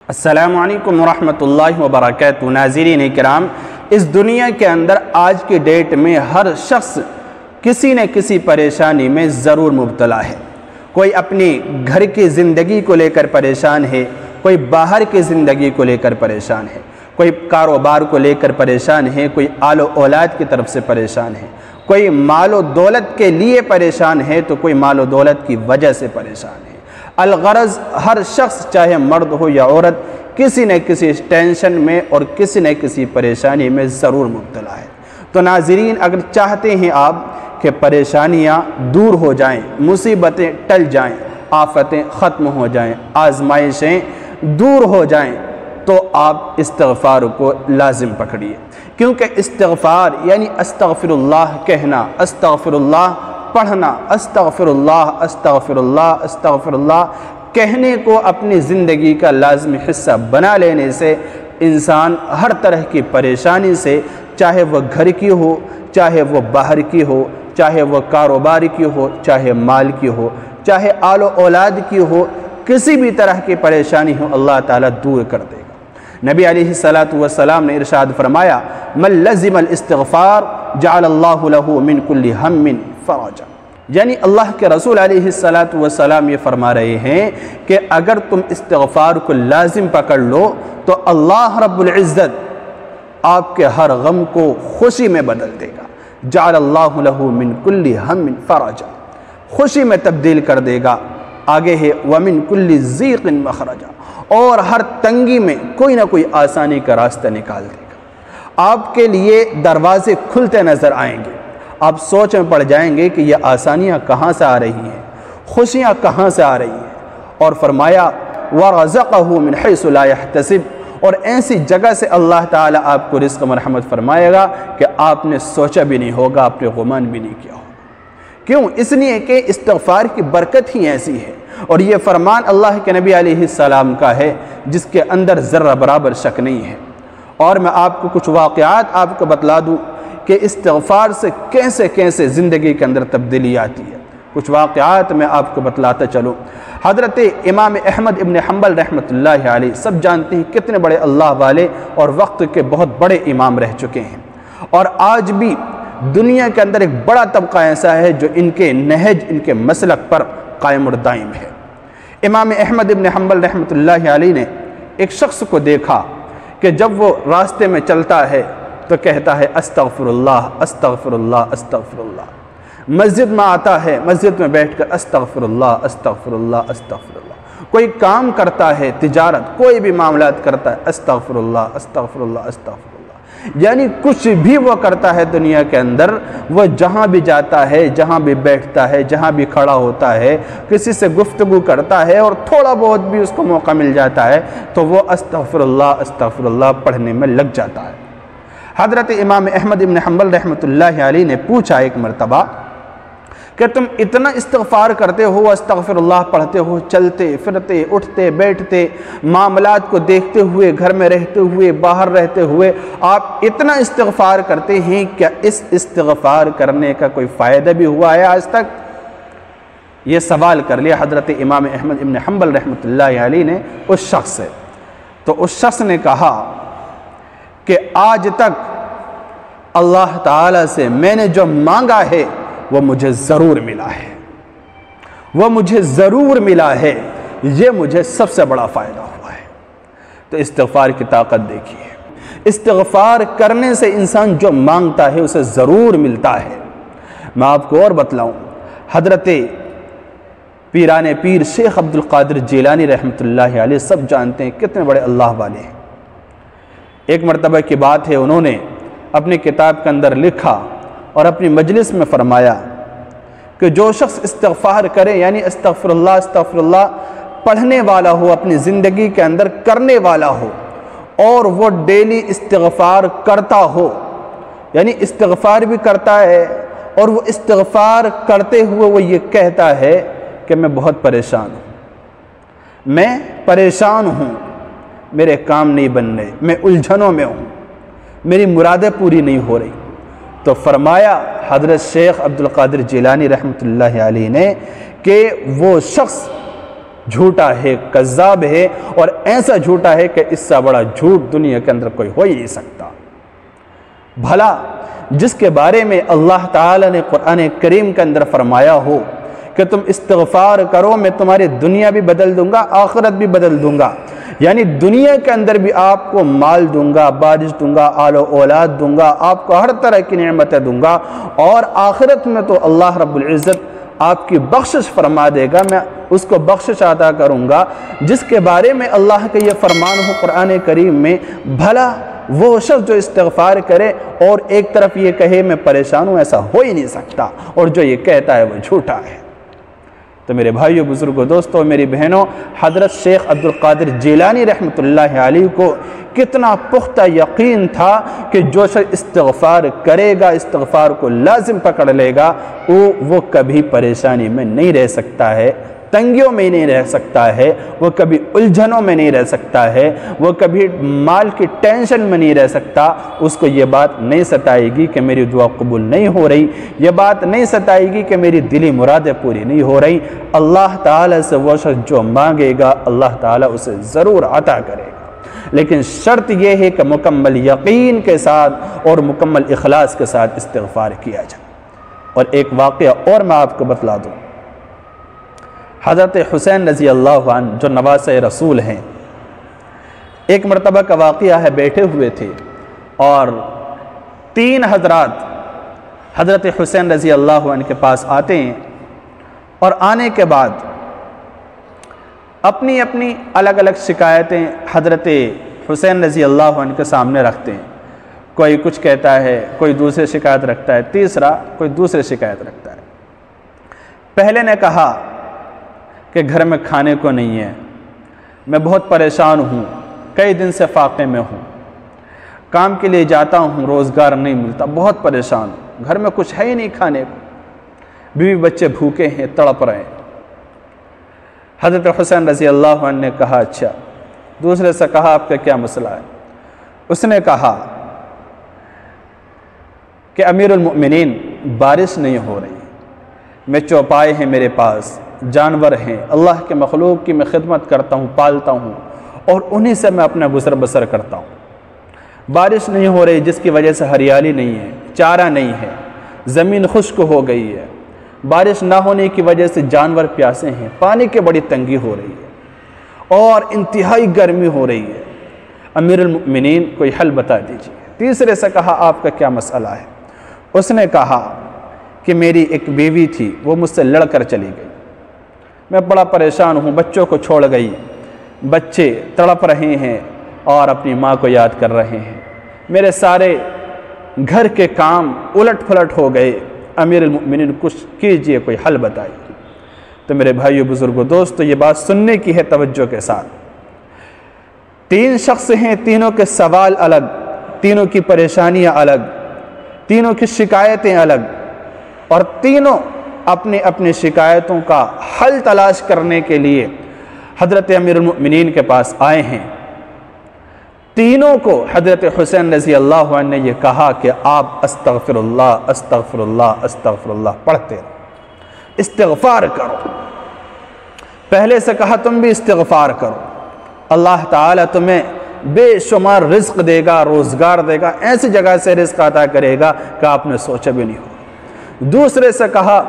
السلام علیکم ورحمۃ اللہ وبرکاتہ۔ ناظرین کرام، اس دنیا کے اندر آج کی ڈیٹ میں ہر شخص کسی نہ کسی پریشانی میں ضرور مبتلا ہے۔ کوئی اپنی گھر کی زندگی کو لے کر پریشان ہے، کوئی باہر کی زندگی کو لے کر پریشان ہے، کوئی کاروبار کو لے کر پریشان ہے، کوئی آل و اولاد کی طرف سے پریشان ہے، کوئی مال و دولت کے لیے پریشان ہے تو کوئی مال و دولت کی وجہ سے پریشان ہے۔ الغرض ہر شخص چاہے مرد ہو یا عورت کسی نہ کسی ٹینشن میں اور کسی نہ کسی پریشانی میں ضرور مبتلا ہے۔ تو ناظرین، اگر چاہتے ہیں آپ کہ پریشانیاں دور ہو جائیں، مصیبتیں ٹل جائیں، آفتیں ختم ہو جائیں، آزمائشیں دور ہو جائیں، تو آپ استغفار کو لازم پکڑیے، کیونکہ استغفار یعنی استغفر اللہ کہنا، استغفر اللہ پڑھنا، استغفر اللہ استغفر اللہ استغفر اللہ کہنے کو اپنی زندگی کا لازمی حصہ بنا لینے سے انسان ہر طرح کی پریشانی سے، چاہے وہ گھر کی ہو، چاہے وہ باہر کی ہو، چاہے وہ کاروبار کی ہو، چاہے مال کی ہو، چاہے آل و اولاد کی ہو، کسی بھی طرح کی پریشانی ہو، اللہ تعالیٰ دور کر دے گا۔ نبی علیہ السلام نے ارشاد فرمایا، من لزم الاستغفار جعل اللہ له من کل ہم فرجا، یعنی اللہ کے رسول علیہ السلام یہ فرما رہے ہیں کہ اگر تم استغفار کو لازم پکڑ لو تو اللہ رب العزت آپ کے ہر غم کو خوشی میں بدل دے گا۔ جعل اللہ له من کل ہم فرجا، خوشی میں تبدیل کر دے گا۔ آگے ہے ومن کل ضیق مخرجا، اور ہر تنگی میں کوئی نہ کوئی آسانی کا راستہ نکال دے گا۔ آپ کے لیے دروازے کھلتے نظر آئیں گے، آپ سوچ میں پڑ جائیں گے کہ یہ آسانیاں کہاں سے آ رہی ہیں، خوشیاں کہاں سے آ رہی ہیں۔ اور فرمایا وَرَزَقَهُ مِنْ حَيْثُ لَا يَحْتَسِبُ، اور ایسی جگہ سے اللہ تعالیٰ آپ کو رزق مرحمت فرمائے گا کہ آپ نے سوچا بھی نہیں ہوگا، آپ نے گمان بھی نہیں کیا ہوگا۔ کیوں؟ اس لیے کہ استغفار کی برکت ہی ایسی ہے، اور یہ فرمان اللہ کے نبی علیہ السلام کا ہے جس کے اندر ذرہ برابر شک نہیں ہے۔ اور میں آپ کو کچھ واقعات آپ کو بتلا دوں کہ استغفار سے کیسے کیسے زندگی کے اندر تبدیلی آتی ہے۔ کچھ واقعات میں آپ کو بتلاتا چلوں۔ حضرت امام احمد ابن حنبل رحمۃ اللہ علیہ، سب جانتے ہیں کتنے بڑے اللہ والے اور وقت کے بہت بڑے امام رہ چکے ہیں، اور آج بھی دنیا کے اندر ایک بڑا طبقہ ایسا ہے جو ان کے نہج، ان کے مسلک پر قائم اور دائم ہے۔ امام احمد ابن حنبل رحمۃ اللہ علیہ نے ایک شخص کو دیکھا کہ جب وہ راستے میں چلتا ہے تو کہتا ہے استغفر اللہ استغفر اللہ استغفر اللہ، مسجد میں آتا ہے، مسجد میں بیٹھ کر استغفر اللہ استغفر اللہ استغفر اللہ، کوئی کام کرتا ہے، تجارت، کوئی بھی معاملات کرتا ہے، استغفر اللہ استغفر اللہ استغفر اللہ، یعنی کچھ بھی وہ کرتا ہے دنیا کے اندر، وہ جہاں بھی جاتا ہے، جہاں بھی بیٹھتا ہے، جہاں بھی کھڑا ہوتا ہے، کسی سے گفتگو کرتا ہے اور تھوڑا بہت بھی اس کو موقع مل جاتا ہے تو وہ استغفر اللہ پڑھنے میں لگ جاتا ہے۔ حضرت امام احمد ابن حنبل رحمۃ اللہ علیہ نے پوچھا ایک مرتبہ کہ تم اتنا استغفار کرتے ہو، استغفر اللہ پڑھتے ہو، چلتے پھرتے اٹھتے بیٹھتے، معاملات کو دیکھتے ہوئے، گھر میں رہتے ہوئے، باہر رہتے ہوئے آپ اتنا استغفار کرتے ہیں، کیا اس استغفار کرنے کا کوئی فائدہ بھی ہوا ہے آج تک؟ یہ سوال کر لیا حضرت امام احمد ابن حنبل رحمۃ اللہ علیہ نے اس شخص سے۔ تو اس شخص نے کہا کہ آج تک اللہ تعالیٰ سے میں نے جو مانگا ہے وہ مجھے ضرور ملا ہے، وہ مجھے ضرور ملا ہے، یہ مجھے سب سے بڑا فائدہ ہوا ہے۔ تو استغفار کی طاقت دیکھیے، استغفار کرنے سے انسان جو مانگتا ہے اسے ضرور ملتا ہے۔ میں آپ کو اور بتلاؤں، حضرت پیران پیر شیخ عبد القادر جیلانی رحمۃ اللہ علیہ، سب جانتے ہیں کتنے بڑے اللہ والے ہیں۔ ایک مرتبہ کی بات ہے، انہوں نے اپنی کتاب کے اندر لکھا اور اپنی مجلس میں فرمایا کہ جو شخص استغفار کرے، یعنی استغفر اللہ پڑھنے والا ہو، اپنی زندگی کے اندر کرنے والا ہو، اور وہ ڈیلی استغفار کرتا ہو، یعنی استغفار بھی کرتا ہے اور وہ استغفار کرتے ہوئے وہ یہ کہتا ہے کہ میں بہت پریشان ہوں، میں پریشان ہوں، میرے کام نہیں بن رہے، میں الجھنوں میں ہوں، میری مرادیں پوری نہیں ہو رہی، تو فرمایا حضرت شیخ عبد القادر جیلانی رحمۃ اللہ علیہ نے کہ وہ شخص جھوٹا ہے، کذاب ہے، اور ایسا جھوٹا ہے کہ اس سے بڑا جھوٹ دنیا کے اندر کوئی ہو ہی نہیں سکتا۔ بھلا جس کے بارے میں اللہ تعالیٰ نے قرآن کریم کے اندر فرمایا ہو کہ تم استغفار کرو، میں تمہاری دنیا بھی بدل دوں گا، آخرت بھی بدل دوں گا، یعنی دنیا کے اندر بھی آپ کو مال دوں گا، بارش دوں گا، آل و اولاد دوں گا، آپ کو ہر طرح کی نعمتیں دوں گا، اور آخرت میں تو اللہ رب العزت آپ کی بخشش فرما دے گا، میں اس کو بخشش عطا کروں گا۔ جس کے بارے میں اللہ کا یہ فرمان ہو قرآن کریم میں، بھلا وہ شخص جو استغفار کرے اور ایک طرف یہ کہے میں پریشان ہوں، ایسا ہو ہی نہیں سکتا، اور جو یہ کہتا ہے وہ جھوٹا ہے۔ تو میرے بھائیوں، بزرگوں، دوستوں، میری بہنوں، حضرت شیخ عبد القادر جیلانی رحمۃ اللہ علیہ کو کتنا پختہ یقین تھا کہ جو شخص استغفار کرے گا، استغفار کو لازم پکڑ لے گا، وہ کبھی پریشانی میں نہیں رہ سکتا ہے، تنگیوں میں نہیں رہ سکتا ہے، وہ کبھی الجھنوں میں نہیں رہ سکتا ہے، وہ کبھی مال کی ٹینشن میں نہیں رہ سکتا۔ اس کو یہ بات نہیں ستائے گی کہ میری دعا قبول نہیں ہو رہی، یہ بات نہیں ستائے گی کہ میری دلی مرادیں پوری نہیں ہو رہی۔ اللہ تعالیٰ سے وہ شخص جو مانگے گا، اللہ تعالیٰ اسے ضرور عطا کرے گا، لیکن شرط یہ ہے کہ مکمل یقین کے ساتھ اور مکمل اخلاص کے ساتھ استغفار کیا جائے۔ اور ایک واقعہ اور میں آپ کو بتلا دوں، حضرت حسین رضی اللہ عنہ جو نواسۂ رسول ہیں، ایک مرتبہ کا واقعہ ہے، بیٹھے ہوئے تھے اور 3 حضرات حضرت حسین رضی اللہ عنہ کے پاس آتے ہیں، اور آنے کے بعد اپنی اپنی الگ الگ شکایتیں حضرت حسین رضی اللہ عنہ کے سامنے رکھتے ہیں۔ کوئی کچھ کہتا ہے، کوئی دوسرے شکایت رکھتا ہے، تیسرا کوئی دوسرے شکایت رکھتا ہے۔ پہلے نے کہا کہ گھر میں کھانے کو نہیں ہے، میں بہت پریشان ہوں، کئی دن سے فاقے میں ہوں، کام کے لیے جاتا ہوں، روزگار نہیں ملتا، بہت پریشان ہوں، گھر میں کچھ ہے ہی نہیں کھانے کو، بیوی بچے بھوکے ہیں، تڑپ رہے ہیں۔ حضرت حسین رضی اللہ عنہ نے کہا اچھا، دوسرے سے کہا آپ کا کیا مسئلہ ہے؟ اس نے کہا کہ امیر المؤمنین بارش نہیں ہو رہی، میں چوپائے ہیں میرے پاس، جانور ہیں، اللہ کے مخلوق کی میں خدمت کرتا ہوں، پالتا ہوں، اور انہی سے میں اپنا گزر بسر کرتا ہوں۔ بارش نہیں ہو رہی جس کی وجہ سے ہریالی نہیں ہے، چارہ نہیں ہے، زمین خشک ہو گئی ہے، بارش نہ ہونے کی وجہ سے جانور پیاسے ہیں، پانی کی بڑی تنگی ہو رہی ہے، اور انتہائی گرمی ہو رہی ہے، امیر المؤمنین کوئی حل بتا دیجیے۔ تیسرے سے کہا آپ کا کیا مسئلہ ہے؟ اس نے کہا کہ میری ایک بیوی تھی، وہ مجھ سے لڑ کر چلی گئی، میں بڑا پریشان ہوں، بچوں کو چھوڑ گئی، بچے تڑپ رہے ہیں اور اپنی ماں کو یاد کر رہے ہیں، میرے سارے گھر کے کام الٹ پھلٹ ہو گئے، امیر المؤمنین کچھ کیجئے، کوئی حل بتائیے۔ تو میرے بھائیو، بزرگوں، دوستو، یہ بات سننے کی ہے توجہ کے ساتھ۔ 3 شخص ہیں، تینوں کے سوال الگ، تینوں کی پریشانیاں الگ، تینوں کی شکایتیں الگ، اور تینوں اپنی اپنی شکایتوں کا حل تلاش کرنے کے لیے حضرت امیر المؤمنین کے پاس آئے ہیں۔ تینوں کو حضرت حسین رضی اللہ عنہ نے یہ کہا کہ آپ استغفر اللہ استغفر اللہ استغفر اللہ پڑھتے رہو، استغفار کرو۔ پہلے سے کہا تم بھی استغفار کرو، اللہ تعالیٰ تمہیں بے شمار رزق دے گا، روزگار دے گا، ایسی جگہ سے رزق عطا کرے گا کہ آپ نے سوچا بھی نہیں ہو۔ دوسرے سے کہا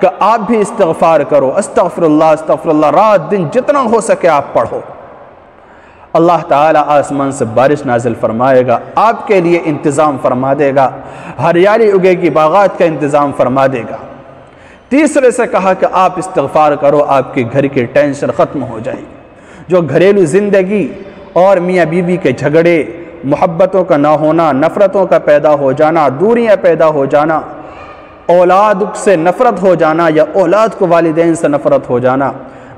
کہ آپ بھی استغفار کرو، استغفر اللہ، رات دن جتنا ہو سکے آپ پڑھو، اللہ تعالیٰ آسمان سے بارش نازل فرمائے گا، آپ کے لیے انتظام فرما دے گا، ہریالی اگے گی، باغات کا انتظام فرما دے گا۔ تیسرے سے کہا کہ آپ استغفار کرو، آپ کے گھر کی ٹینشن ختم ہو جائے گی، جو گھریلو زندگی اور میاں بیوی کے جھگڑے، محبتوں کا نہ ہونا، نفرتوں کا پیدا ہو جانا، دوریاں پیدا ہو جانا، اولاد سے نفرت ہو جانا یا اولاد کو والدین سے نفرت ہو جانا،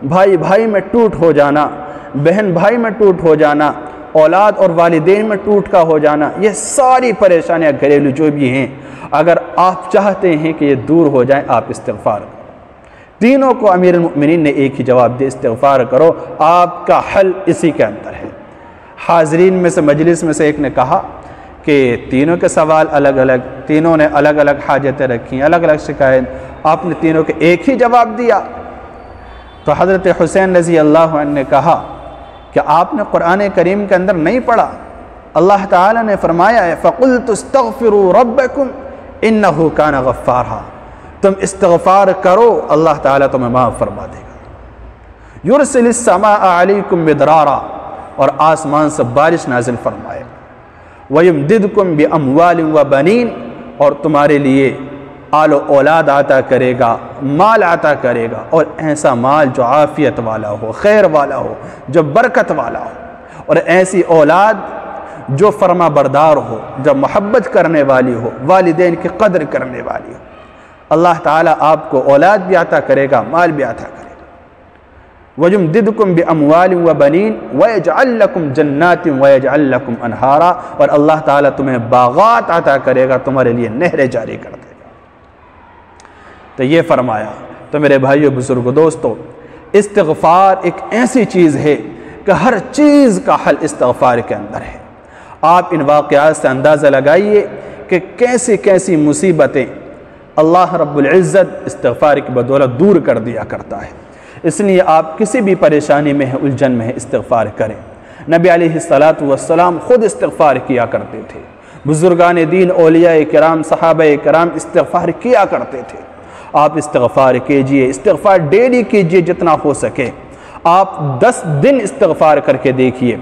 بھائی بھائی میں ٹوٹ ہو جانا، بہن بھائی میں ٹوٹ ہو جانا، اولاد اور والدین میں ٹوٹ کا ہو جانا، یہ ساری پریشانیاں گھریلو جو بھی ہیں، اگر آپ چاہتے ہیں کہ یہ دور ہو جائیں، آپ استغفار کرو۔ تینوں کو امیر المؤمنین نے ایک ہی جواب دیا، استغفار کرو، آپ کا حل اسی کے اندر ہے۔ حاضرین میں سے، مجلس میں سے ایک نے کہا کہ تینوں کے سوال الگ الگ، تینوں نے الگ الگ حاجتیں رکھی، الگ الگ شکایت، آپ نے تینوں کے ایک ہی جواب دیا۔ تو حضرت حسین رضی اللہ عنہ نے کہا کہ آپ نے قرآن کریم کے اندر نہیں پڑھا؟ اللہ تعالیٰ نے فرمایا ہے فَقُلْتُ اسْتَغْفِرُوا رَبَّكُمْ إِنَّهُ كَانَ غَفَّارًا، تم استغفار کرو اللہ تعالیٰ تمہیں معاف فرما دے گا۔ يُرْسِلِ السَّمَاءَ عَلَيْكُمْ مِدْرَارًا، اور آسمان سے بارش نازل فرمائے گا۔ وَيُمْدِدْكُمْ بِأَمْوَالٍ وَبَنِينَ، اور تمہارے لیے آل و اولاد عطا کرے گا، مال عطا کرے گا، اور ایسا مال جو عافیت والا ہو، خیر والا ہو، جو برکت والا ہو، اور ایسی اولاد جو فرما بردار ہو، جو محبت کرنے والی ہو، والدین کی قدر کرنے والی ہو۔ اللہ تعالیٰ آپ کو اولاد بھی عطا کرے گا، مال بھی عطا کرے گا۔ وَيُمْدِدْكُمْ بِأَمْوَالٍ وَبَنِينَ وَيَجْعَلْ لَكُمْ جَنَّاتٍ وَيَجْعَلْ لَكُمْ أَنْهَارًا، اور اللہ تعالیٰ تمہیں باغات عطا کرے گا، تمہارے لیے نہریں جاری کر دے گا۔ تو یہ فرمایا۔ تو میرے بھائیو، بزرگ، دوستو، استغفار ایک ایسی چیز ہے کہ ہر چیز کا حل استغفار کے اندر ہے۔ آپ ان واقعات سے اندازہ لگائیے کہ کیسی کیسی مصیبتیں اللہ رب العزت استغفار کی بدولت دور کر دیا کرتا ہے۔ اس لیے آپ کسی بھی پریشانی میں ہیں، الجھن میں ہیں، استغفار کریں۔ نبی علیہ السلام خود استغفار کیا کرتے تھے، بزرگان دین، اولیاء کرام، صحابہ کرام استغفار کیا کرتے تھے۔ آپ استغفار کیجئے، استغفار ڈیلی کیجئے جتنا ہو سکے۔ آپ 10 دن استغفار کر کے دیکھیے،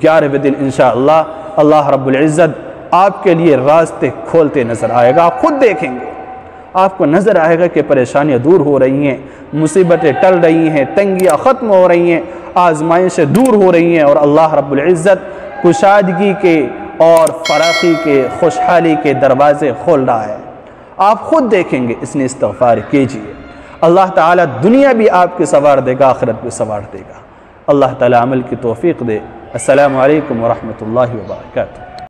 11ویں دن انشاءاللہ اللہ رب العزت آپ کے لیے راستے کھولتے نظر آئے گا۔ آپ خود دیکھیں گے، آپ کو نظر آئے گا کہ پریشانیاں دور ہو رہی ہیں، مصیبتیں ٹل رہی ہیں، تنگیاں ختم ہو رہی ہیں، آزمائشیں دور ہو رہی ہیں، اور اللہ رب العزت کشادگی کے اور فراخی کے، خوشحالی کے دروازے کھول رہا ہے۔ آپ خود دیکھیں گے، اس نے استغفار کیجئے، اللہ تعالیٰ دنیا بھی آپ کی سنوار دے گا، آخرت بھی سنوار دے گا۔ اللہ تعالیٰ عمل کی توفیق دے۔ السلام علیکم ورحمۃ اللہ وبرکاتہ۔